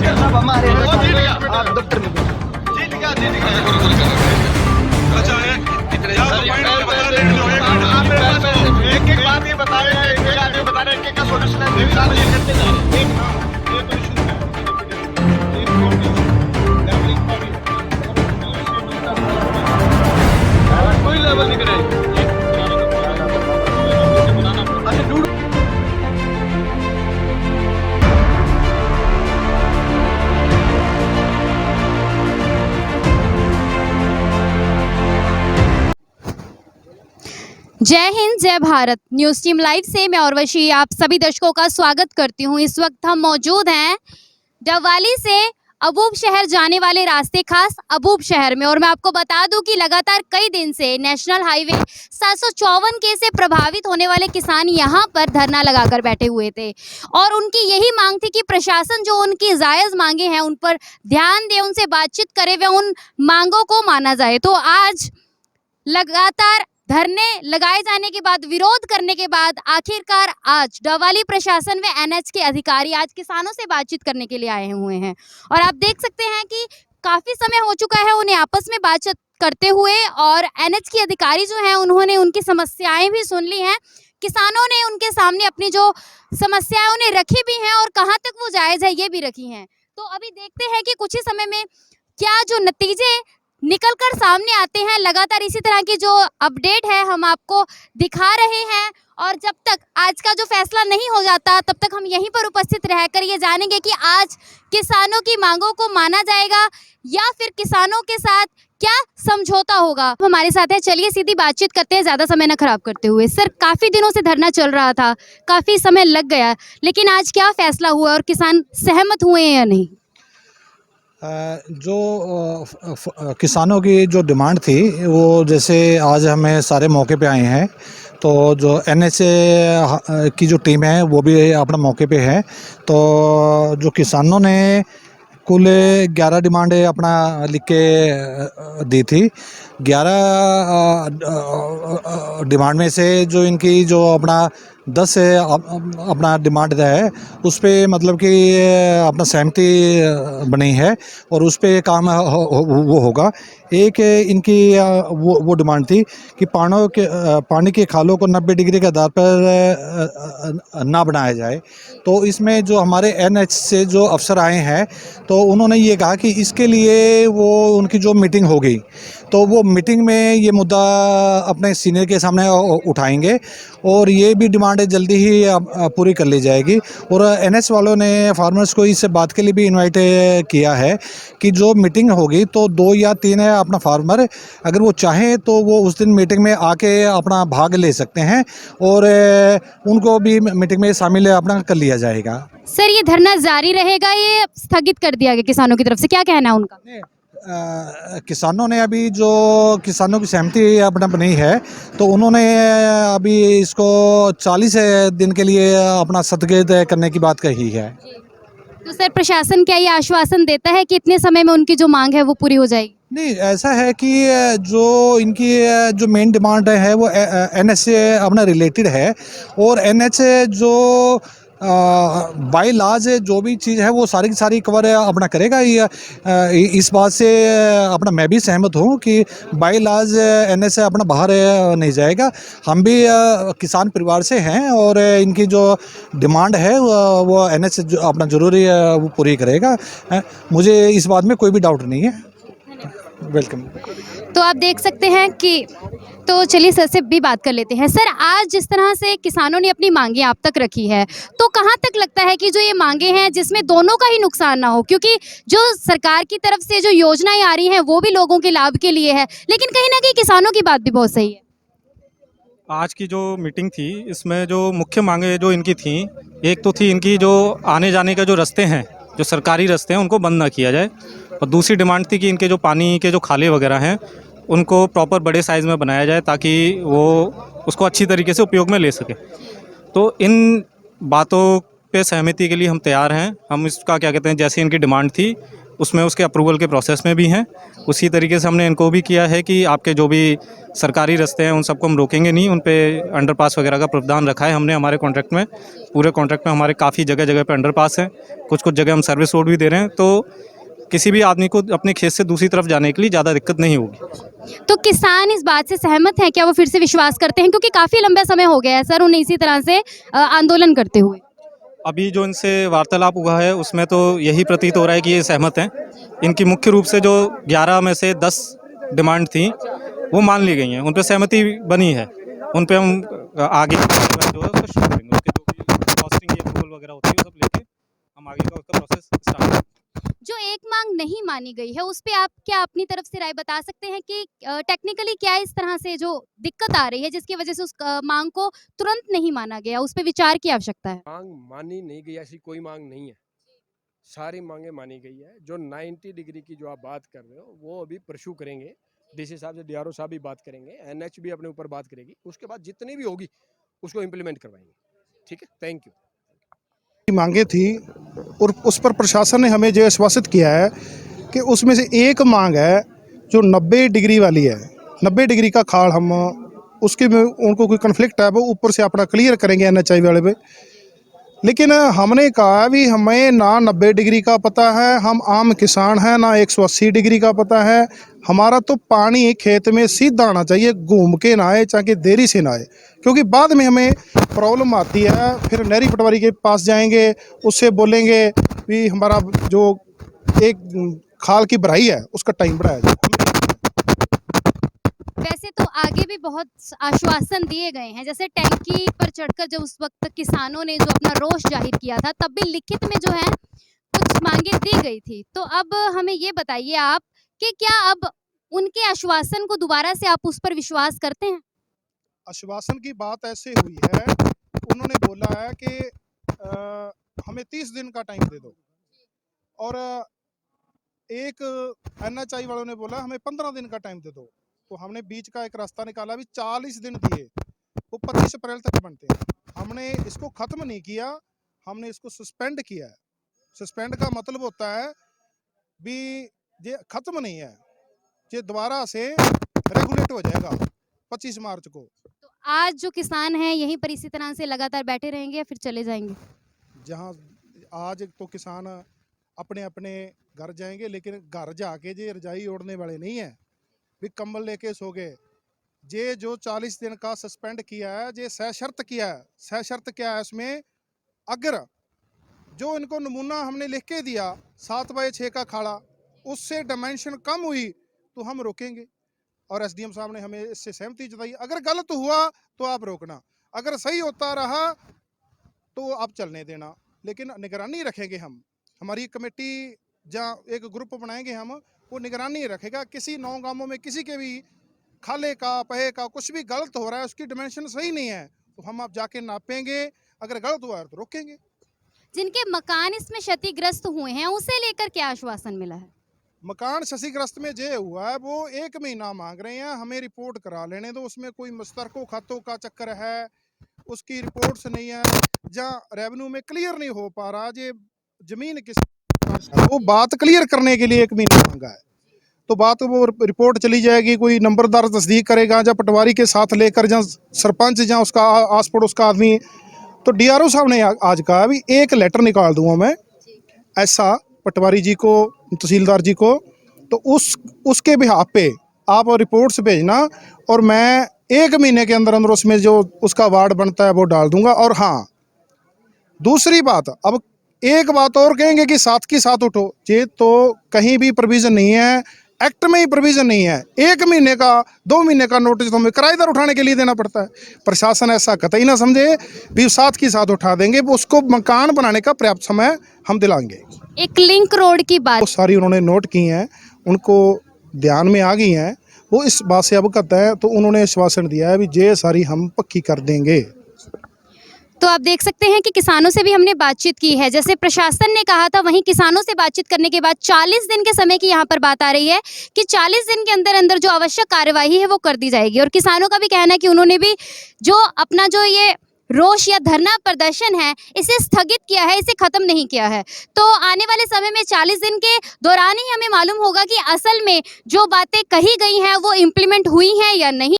सब हमारे आप दफ्तर में अच्छा है या तो पॉइंट बता दे लो एक एक बात ये बता रहे हैं, एक आदमी बता रहे हैं क्या सॉल्यूशन है। कोई लेवल नहीं करे। जय हिंद, जय भारत। न्यूज़ टीम लाइव से मैं उर्वशी आप सभी दर्शकों का स्वागत करती हूं। इस वक्त हम मौजूद हैं डबवाली से अबूब शहर जाने वाले रास्ते खास अबूब शहर में, और मैं आपको बता दूं कि लगातार कई दिन से नेशनल हाईवे 754 के से प्रभावित होने वाले किसान यहां पर धरना लगाकर बैठे हुए थे और उनकी यही मांग थी कि प्रशासन जो उनकी जायज़ मांगे हैं उन पर ध्यान दे, उनसे बातचीत करे व उन मांगों को माना जाए। तो आज लगातार धरने लगाए जाने के बाद, विरोध करने के बाद आखिरकार आज डबवाली प्रशासन व एनएच के अधिकारी आज किसानों से बातचीत करने के लिए आए हुए हैं और आप देख सकते हैं कि काफ़ी समय हो चुका है उन्हें आपस में बातचीत करते हुए, और एनएच के अधिकारी जो हैं उन्होंने उनकी समस्याएं भी सुन ली हैं। किसानों ने उनके सामने अपनी जो समस्याएं उन्हें रखी भी हैं और कहाँ तक वो जायज़ है ये भी रखी हैं। तो अभी देखते हैं कि कुछ ही समय में क्या जो नतीजे निकलकर सामने आते हैं। लगातार इसी तरह की जो अपडेट है हम आपको दिखा रहे हैं, और जब तक आज का जो फैसला नहीं हो जाता तब तक हम यहीं पर उपस्थित रहकर ये जानेंगे कि आज किसानों की मांगों को माना जाएगा या फिर किसानों के साथ क्या समझौता होगा। हमारे साथ है, चलिए सीधी बातचीत करते हैं ज़्यादा समय न खराब करते हुए। सर, काफ़ी दिनों से धरना चल रहा था, काफ़ी समय लग गया, लेकिन आज क्या फैसला हुआ और किसान सहमत हुए हैं या नहीं? जो किसानों की जो डिमांड थी वो जैसे आज हमें सारे मौके पे आए हैं, तो जो एनएच की जो टीम है वो भी अपना मौके पे है। तो जो किसानों ने कुल 11 डिमांड अपना लिख के दी थी। 11 डिमांड में से जो इनकी जो अपना 10 अपना डिमांड है उस पे मतलब कि अपना सहमति बनी है और उस पे काम वो होगा। एक इनकी वो डिमांड थी कि पानी के खालों को 90 डिग्री के आधार पर ना बनाया जाए। तो इसमें जो हमारे एनएच से जो अफसर आए हैं तो उन्होंने ये कहा कि इसके लिए वो उनकी जो मीटिंग होगी तो वो मीटिंग में ये मुद्दा अपने सीनियर के सामने उठाएंगे और ये भी डिमांड जल्दी ही पूरी कर ली जाएगी। और एनएच वालों ने फार्मर्स को इस बात के लिए भी इनवाइट किया है कि जो मीटिंग होगी तो 2 या 3 अपना फार्मर अगर वो चाहें तो वो उस दिन मीटिंग में आके अपना भाग ले सकते हैं और उनको भी मीटिंग में शामिल अपना कर लिया जाएगा। सर, ये धरना जारी रहेगा, ये स्थगित कर दिया गया किसानों की तरफ से, क्या कहना है उनका? किसानों ने अभी जो किसानों की सहमति अपना बनी है तो उन्होंने अभी इसको 40 दिन के लिए अपना स्थगित करने की बात कही है। तो सर, प्रशासन क्या ये आश्वासन देता है कि इतने समय में उनकी जो मांग है वो पूरी हो जाएगी? नहीं, ऐसा है कि जो इनकी जो मेन डिमांड है वो एनएच से अपना रिलेटेड है और एनएच जो बाय लॉज जो भी चीज़ है वो सारी की सारी कवर अपना करेगा। इस बात से अपना मैं भी सहमत हूँ कि बाय लॉज एनएच से अपना बाहर नहीं जाएगा। हम भी किसान परिवार से हैं और इनकी जो डिमांड है वो एनएच अपना ज़रूरी वो पूरी करेगा। मुझे इस बात में कोई भी डाउट नहीं है। वेलकम। तो आप देख सकते हैं कि, तो चलिए सर से भी बात कर लेते हैं। सर, आज जिस तरह से किसानों ने अपनी मांगे आप तक रखी है, तो कहाँ तक लगता है कि जो ये मांगे हैं जिसमें दोनों का ही नुकसान ना हो, क्योंकि जो सरकार की तरफ से जो योजनाएं आ रही हैं वो भी लोगों के लाभ के लिए है, लेकिन कहीं ना कहीं किसानों की बात भी बहुत सही है। आज की जो मीटिंग थी इसमें जो मुख्य मांगे जो इनकी थी, एक तो थी इनकी जो आने जाने के जो रास्ते हैं, जो सरकारी रास्ते हैं उनको बंद ना किया जाए, और दूसरी डिमांड थी कि इनके जो पानी के जो खाले वगैरह हैं उनको प्रॉपर बड़े साइज़ में बनाया जाए ताकि वो उसको अच्छी तरीके से उपयोग में ले सके। तो इन बातों पे सहमति के लिए हम तैयार हैं। हम इसका क्या कहते हैं, जैसे इनकी डिमांड थी उसमें उसके अप्रूवल के प्रोसेस में भी हैं। उसी तरीके से हमने इनको भी किया है कि आपके जो भी सरकारी रास्ते हैं उन सबको हम रोकेंगे नहीं, उन पे अंडरपास वगैरह का प्रावधान रखा है हमने हमारे कॉन्ट्रैक्ट में। पूरे कॉन्ट्रैक्ट में हमारे काफ़ी जगह जगह पे अंडरपास हैं, कुछ कुछ जगह हम सर्विस रोड भी दे रहे हैं, तो किसी भी आदमी को अपने खेत से दूसरी तरफ जाने के लिए ज़्यादा दिक्कत नहीं होगी। तो किसान इस बात से सहमत हैं क्या? वो फिर से विश्वास करते हैं? क्योंकि काफ़ी लंबा समय हो गया है सर उन्हें इसी तरह से आंदोलन करते हुए। अभी जो इनसे वार्तालाप हुआ है उसमें तो यही प्रतीत हो रहा है कि ये सहमत हैं। इनकी मुख्य रूप से जो 11 में से 10 डिमांड थी वो मान ली गई हैं, उन पर सहमति बनी है। उन पर हम आगे जो है उसको शुरू करेंगे, उसके जो भी कॉस्टिंग की अप्रूवल वगैरह होती है वो सब लेके हम आगे का उसका प्रोसेस स्टार्ट करेंगे। जो एक मांग नहीं मानी गई है उस पे आप क्या अपनी तरफ से राय बता सकते हैं कि टेक्निकली क्या इस तरह से जो दिक्कत आ रही है जिसकी वजह से उस मांग को तुरंत नहीं माना गया, उस पे विचार की आवश्यकता है? मांग मानी नहीं गई, ऐसी कोई मांग नहीं है, सारी मांगे मानी गई है। जो 90 डिग्री की जो आप बात कर रहे हो वो अभी परस्यू करेंगे, डीसी साहब से डीआरओ साहब भी बात करेंगे, एनएच भी अपने ऊपर बात करेगी, उसके बाद जितनी भी होगी उसको इम्प्लीमेंट करवाएंगे। ठीक है, थैंक यू। मांगे थी और उस पर प्रशासन ने हमें जो आश्वासित किया है कि उसमें से एक मांग है जो 90 डिग्री वाली है। 90 डिग्री का खाड़ हम उसके में उनको कोई कन्फ्लिक्ट है वो ऊपर से अपना क्लियर करेंगे एनएचआई वाले पे। लेकिन हमने कहा भी हमें ना 90 डिग्री का पता है, हम आम किसान हैं, ना 180 डिग्री का पता है। हमारा तो पानी खेत में सीधा आना चाहिए, घूम के ना आए, चाहे देरी से ना आए, क्योंकि बाद में हमें प्रॉब्लम आती है। फिर नहरी पटवारी के पास जाएंगे, उससे बोलेंगे भी हमारा जो एक खाल की भराई है उसका टाइम बढ़ाया जाए। वैसे तो आगे भी बहुत आश्वासन दिए गए हैं, जैसे टैंकी पर चढ़कर जब उस वक्त किसानों ने जो अपना रोष जाहिर किया था तब भी लिखित में जो है कुछ मांगे दी गई थी। तो अब हमें ये बताइए आप कि क्या अब उनके आश्वासन को दोबारा से आप उस पर विश्वास करते हैं? आश्वासन की बात ऐसे हुई है, उन्होंने बोला है कि हमें 30 दिन का टाइम दे दो, और एक एनएचआई वालों ने बोला हमें 15 दिन का टाइम दे दो। तो हमने बीच का एक रास्ता निकाला, भी 40 दिन दिए, वो 25 अप्रैल तक बनते हैं। हमने इसको ख़त्म नहीं किया, हमने इसको सस्पेंड किया है। सस्पेंड का मतलब होता है भी ये ख़त्म नहीं है, ये दोबारा से रेगुलेट हो जाएगा 25 मार्च को। तो आज जो किसान हैं यहीं पर इसी तरह से लगातार बैठे रहेंगे या फिर चले जाएंगे? जहाँ आज तो किसान अपने अपने घर जाएंगे, लेकिन घर जाके जे रजाई ओढ़ने वाले नहीं है, भी कंबल लेके सो गए। जे जो 40 दिन का सस्पेंड किया है, जे सशर्त किया है। सशर्त क्या है इसमें, अगर जो इनको नमूना हमने लिख के दिया 7x6 का खाड़ा, उससे डायमेंशन कम हुई तो हम रोकेंगे, और एसडीएम साहब ने हमें इससे सहमति जताई। अगर गलत हुआ तो आप रोकना, अगर सही होता रहा तो आप चलने देना, लेकिन निगरानी रखेंगे हम। हमारी कमेटी जहाँ एक ग्रुप बनाएंगे हम, वो निगरानी रखेगा। किसी 9 गांवों में किसी के भी खाले का पहे का कुछ भी गलत हो रहा है, उसकी डिमेंशन सही नहीं है, तो हम आप जाके नापेंगे, अगर गलत हुआ है तो रोकेंगे। जिनके मकान इसमें क्षतिग्रस्त हुए हैं उसे लेकर क्या आश्वासन मिला है? मकान क्षतिग्रस्त में जे हुआ है वो 1 महीना मांग रहे हैं, हमें रिपोर्ट करा लेने दो। उसमें कोई मुस्तरको खातों का चक्कर है, उसकी रिपोर्ट्स नहीं है, जहाँ रेवेन्यू में क्लियर नहीं हो पा रहा जे जमीन किस, वो बात क्लियर करने के लिए 1 महीना मांगा है। तो बात वो रिपोर्ट चली जाएगी, कोई नंबरदार तस्दीक करेगा, जहाँ पटवारी के साथ लेकर, जहाँ सरपंच, जहाँ उसका आस पड़ोस का आदमी। तो डीआरओ साहब ने आज कहा भी एक लेटर निकाल दूंगा मैं ऐसा पटवारी जी को, तहसीलदार जी को, तो उसके बिहाफ पे आप रिपोर्ट्स भेजना, और मैं 1 महीने के अंदर अंदर उसमें जो उसका वार्ड बनता है वो डाल दूंगा। और हाँ, दूसरी बात, अब एक बात और कहेंगे कि साथ की साथ उठो, ये तो कहीं भी प्रोविज़न नहीं है, एक्ट में ही प्रोविज़न नहीं है। 1 महीने का 2 महीने का नोटिस तो हमें किराएदार उठाने के लिए देना पड़ता है। प्रशासन ऐसा कतई ना समझे भी साथ की साथ उठा देंगे, उसको मकान बनाने का पर्याप्त समय हम दिलाएंगे। एक लिंक रोड की बात, वो सारी उन्होंने नोट की हैं, उनको ध्यान में आ गई हैं, वो इस बात से अवगत है, तो उन्होंने आश्वासन दिया है भी ये सारी हम पक्की कर देंगे। तो आप देख सकते हैं कि किसानों से भी हमने बातचीत की है, जैसे प्रशासन ने कहा था वहीं किसानों से बातचीत करने के बाद 40 दिन के समय की यहाँ पर बात आ रही है कि 40 दिन के अंदर अंदर जो आवश्यक कार्यवाही है वो कर दी जाएगी। और किसानों का भी कहना है कि उन्होंने भी जो अपना जो ये रोष या धरना प्रदर्शन है इसे स्थगित किया है, इसे खत्म नहीं किया है। तो आने वाले समय में 40 दिन के दौरान ही हमें मालूम होगा कि असल में जो बातें कही गई हैं वो इम्प्लीमेंट हुई हैं या नहीं।